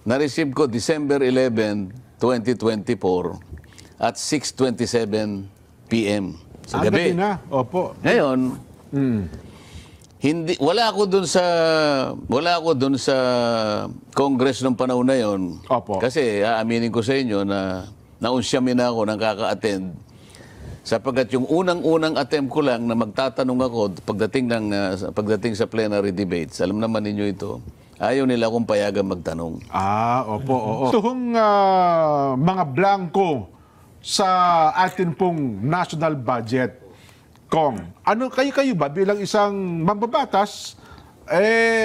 Na-receive ko December 11, 2024 at 6:27 p.m. sa gabi. na. Opo. Ngayon, wala ako dun sa Congress nung panahon na yon. Opo. Kasi aaminin ko sa inyo na naunsyamin na ako ng kaka-attend sapagkat yung unang-unang attempt ko lang na magtatanong ako pagdating sa plenary debates. Alam naman ninyo ito. Ayaw nila akong payagan magtanong. Opo, oo. Itong mga blanco sa atin pong national budget, Kong, ano kayo ba bilang isang mambabatas,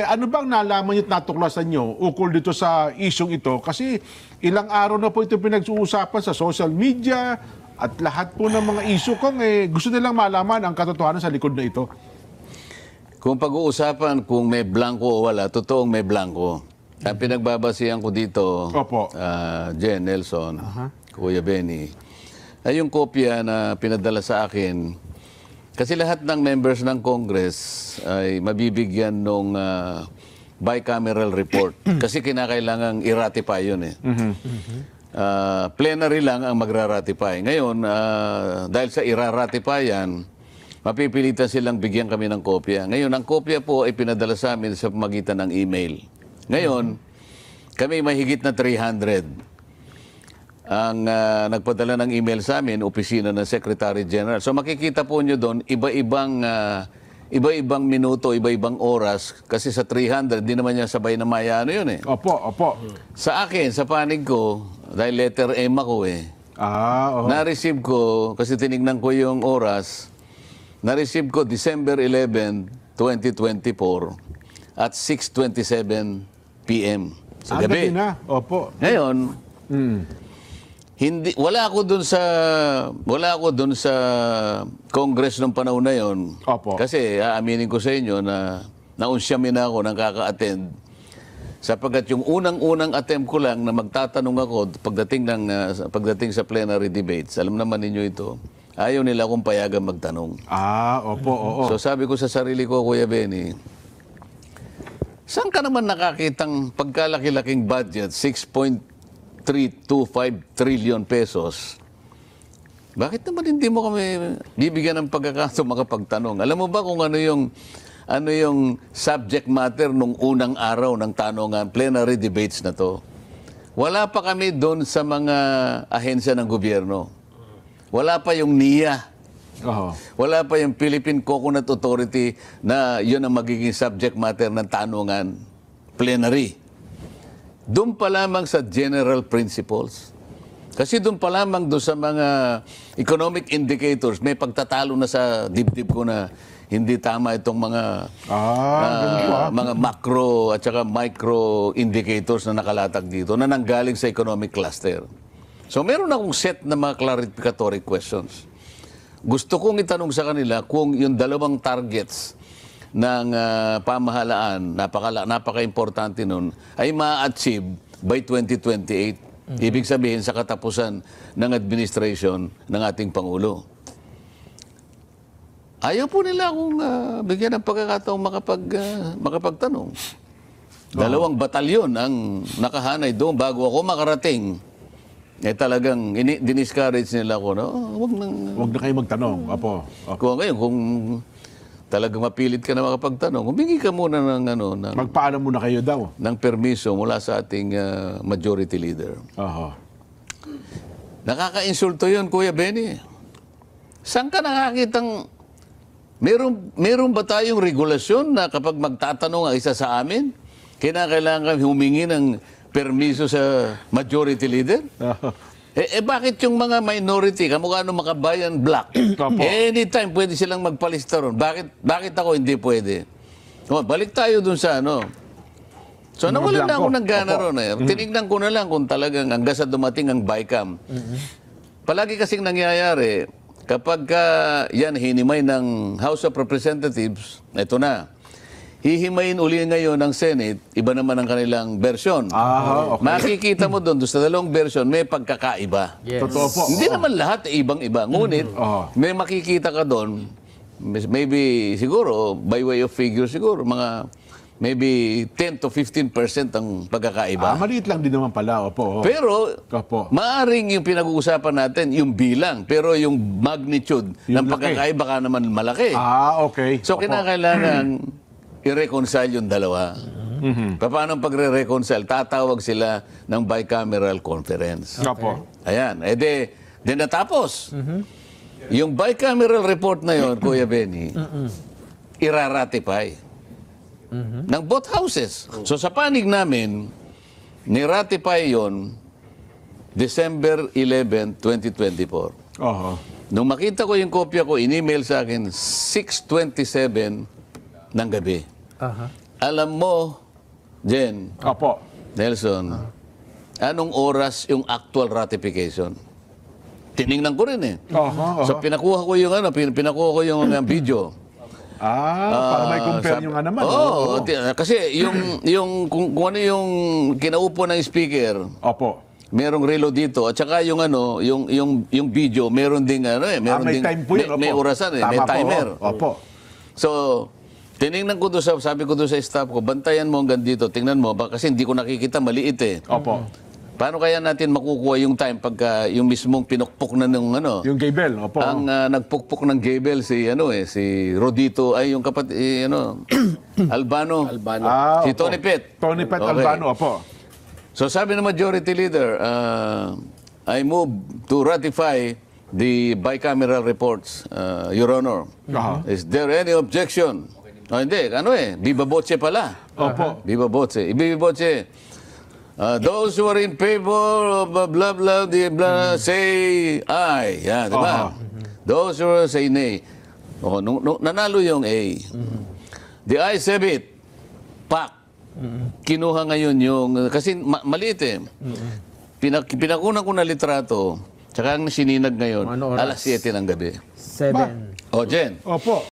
ano bang nalaman niyo at natuklasan niyo ukol dito sa isyong ito? Kasi ilang araw na po ito pinag-uusapan sa social media at lahat po ng mga issue, Kong, gusto nilang malaman ang katotohanan sa likod na ito. Kung pag-uusapan kung may blanco o wala, totoong may blanco. Ang pinagbabasihan ko dito, Opo. Jen, Nelson, Kuya Benny, ay yung kopya na pinadala sa akin. Kasi lahat ng members ng Congress ay mabibigyan ng bicameral report. Kasi kinakailangang i-ratify yun eh. Plenary lang ang magra-ratify. Ngayon, dahil sa i-ratify yan, mapipilitan silang bigyan kami ng kopya. Ngayon, ang kopya po ay pinadala sa amin sa pamagitan ng email. Ngayon, kami mahigit na 300. Ang nagpadala ng email sa amin, opisina ng Secretary General. So makikita po nyo doon, iba-ibang minuto, iba-ibang oras. Kasi sa 300, di naman niya sabay na maya ano yun eh. Opo. Sa akin, sa panig ko, dahil letter M ako eh, na-receive ko, kasi tinignan ko yung oras, na-receive ko December 11, 2024 at 6:27 p.m. sa gabi. na. Opo. Ngayon, wala ako dun sa Congress nung panahon na yon. Opo. Kasi aaminin ko sa inyo na naunsyamin na ako ng kaka-attend sapagkat yung unang-unang attempt ko lang na magtatanong ako pagdating sa plenary debates. Alam naman ninyo ito. Ayaw nila akong payagan magtanong. Opo, oo. So sabi ko sa sarili ko, Kuya Benny, saan ka naman nakakitang pagkalaki-laking budget, 6.325 trillion pesos? Bakit naman hindi mo kami bibigyan ng pagkakataon makapagtanong? Alam mo ba kung ano yung subject matter nung unang araw ng tanungan, plenary debates na to? Wala pa kami doon sa mga ahensya ng gobyerno. Wala pa yung NIA. Wala pa yung Philippine Coconut Authority na yun ang magiging subject matter ng tanungan plenary. Doon pa lamang sa general principles. Kasi doon pa lamang doon sa mga economic indicators, may pagtatalo na sa dibdib ko na hindi tama itong mga macro at saka micro indicators na nakalatag dito na nanggaling sa economic cluster. So meron akong set na mga clarificatory questions. Gusto kong itanong sa kanila kung yung dalawang targets ng pamahalaan, napaka-importante nun, ay ma-achieve by 2028. Ibig sabihin sa katapusan ng administration ng ating Pangulo. Ayaw po nila akong bigyan ng pagkakataong makapagtanong. Dalawang batalyon ang nakahanay doon bago ako makarating. Talagang diniscourage nila ako, no? Huwag na kayo magtanong. Opo. Kung talagang mapilit ka na makapagtanong, humingi ka muna ng Magpaalam muna kayo daw. ng permiso mula sa ating majority leader. Nakaka-insulto yun, Kuya Benny. Saan ka nakakitang meron ba tayong regulasyon na kapag magtatanong ang isa sa amin, kinakailangan humingi ng permiso sa majority leader? Bakit yung mga minority, kamukha ng makabayan black, anytime pwede silang magpalista ron. Bakit ako hindi pwede? Balik tayo dun sa So nawalan na ako ng gana ron. Tinignan ko na lang kung talagang hanggang sa dumating ang BICAM. Palagi kasing nangyayari, kapag yan hinimay ng House of Representatives, ito na. Hihimayin uli ngayon ng Senate, iba naman ang kanilang version. Makikita mo doon sa dalawang version, may pagkakaiba. Totoo po. Hindi naman lahat ibang-iba. Ngunit, may makikita ka doon, maybe siguro, by way of figure siguro, mga maybe 10 to 15% ang pagkakaiba. Maliit lang din naman pala. Opo. Pero, Opo. maaring yung pinag-uusapan natin, yung bilang, pero yung magnitude Yung ng laki. pagkakaiba ka naman malaki. Okay. So, Opo. kinakailangan i-reconcile yung dalawa. Paano pagre-reconcile? Tatawag sila ng bicameral conference. Opo. Ayan. Di natapos. Yung bicameral report na yon, Kuya Benny, iraratify ng both houses. So sa panig namin, ni-ratify yon December 11, 2024. Oho. Nung makita ko yung kopya ko, in-email sa akin 6:27 ng gabi. Alam mo, Jen, Opo. Nelson, anong oras yung actual ratification? Tiningnan ko rin eh. Oho. So pinakuha ko yung pinakuha ko yung video. Para may compare nyo nga naman. Oo, kasi yung kung ano yung kinaupo ng speaker, Opo. merong relo dito at saka yung yung video, meron ding meron May ding time po yun. may Opo. orasan Tama may po, timer. Opo. So, tiningnan ko doon sabi ko doon sa staff ko, bantayan mo hanggang dito, tingnan mo, kasi hindi ko nakikita, maliit eh. Opo. Paano kaya natin makukuha yung time pagka yung mismong pinukpok na ng Yung Gaybel. Opo. ang nagpukpok ng gable si si Rodito ay yung Albano. Si opo. Tony Pet. Tony Pet Okay. Albano. Opo. So sabi ng majority leader, I move to ratify the bicameral reports, Your Honor. Is there any objection? Hindi, viva voce pala. Opo. Viva voce. Viva voce. Those who are in favor of blah blah blah say aye. Yan, di ba? Those who are say nay. Nanalo yung A. The ayes have it. Pak. Kinuha ngayon yung kasi maliit eh. Pinakunan ko na litrato. Tsaka ang sininag ngayon, Ano oras? alas 7 ng gabi. 7. O, Jen. Opo.